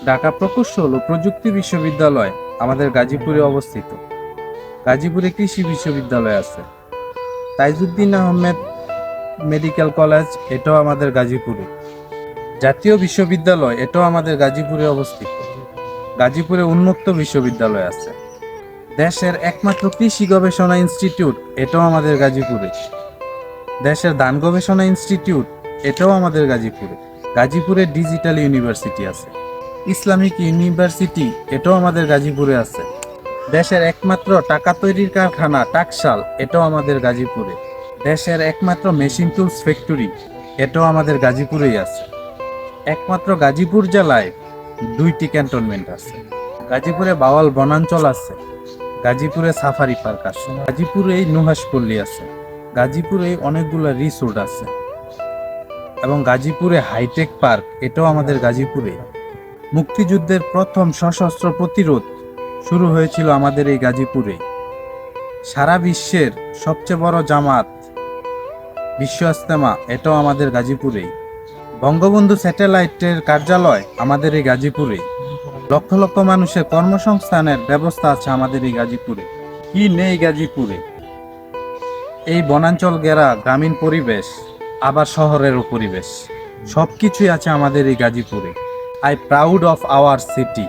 ঢাকা প্রকৌশল ও প্রযুক্তি বিশ্ববিদ্যালয় আমাদের গাজীপুরে অবস্থিত। গাজীপুরে কৃষি বিশ্ববিদ্যালয় আছে। তাইজউদ্দিন আহমেদ মেডিকেল কলেজ, এটাও আমাদের গাজীপুরে। জাতীয় বিশ্ববিদ্যালয়, এটাও আমাদের গাজীপুরে অবস্থিত। গাজীপুরে উন্মুক্ত বিশ্ববিদ্যালয় আছে। দেশের একমাত্র কৃষি গবেষণা ইনস্টিটিউট, এটাও আমাদের গাজীপুরে। দেশের ধান গবেষণা ইনস্টিটিউট, এটাও আমাদের গাজীপুরে। গাজীপুরে ডিজিটাল ইউনিভার্সিটি আছে। ইসলামিক ইউনিভার্সিটি, এটাও আমাদের গাজীপুরে আছে। দেশের একমাত্র টাকা তৈরির কারখানা টাকশাল, এটাও আমাদের গাজীপুরে। দেশের একমাত্র মেশিন টুলস ফ্যাক্টরি, এটাও আমাদের গাজীপুরেই আছে। একমাত্র গাজীপুর জেলায় 2টি ক্যান্টনমেন্ট আছে। গাজীপুরে বাওয়াল বনাঞ্চল আছে। গাজীপুরে সাফারি পার্ক আছে। গাজীপুরেই নুহাশপল্লী আছে। গাজীপুরে অনেকগুলো রিসোর্ট আছে এবং গাজীপুরে হাইটেক পার্ক, এটাও আমাদের গাজীপুরে। মুক্তিযুদ্ধের প্রথম সশস্ত্র প্রতিরোধ শুরু হয়েছিল আমাদের এই গাজীপুরে। সারা বিশ্বের সবচেয়ে বড় জামাত বিশ্ব ইজতেমা, এটাও আমাদের গাজীপুরেই। বঙ্গবন্ধু স্যাটেলাইটের কার্যালয় আমাদের এই গাজীপুরে। লক্ষ লক্ষ মানুষের কর্মসংস্থানের ব্যবস্থা আছে আমাদের এই গাজীপুরে। কি নেই গাজীপুরে? এই বনাঞ্চল ঘেরা গ্রামীণ পরিবেশ, আবার শহরেরও পরিবেশ, সবকিছুই আছে আমাদের এই গাজীপুরে। I proud of our city.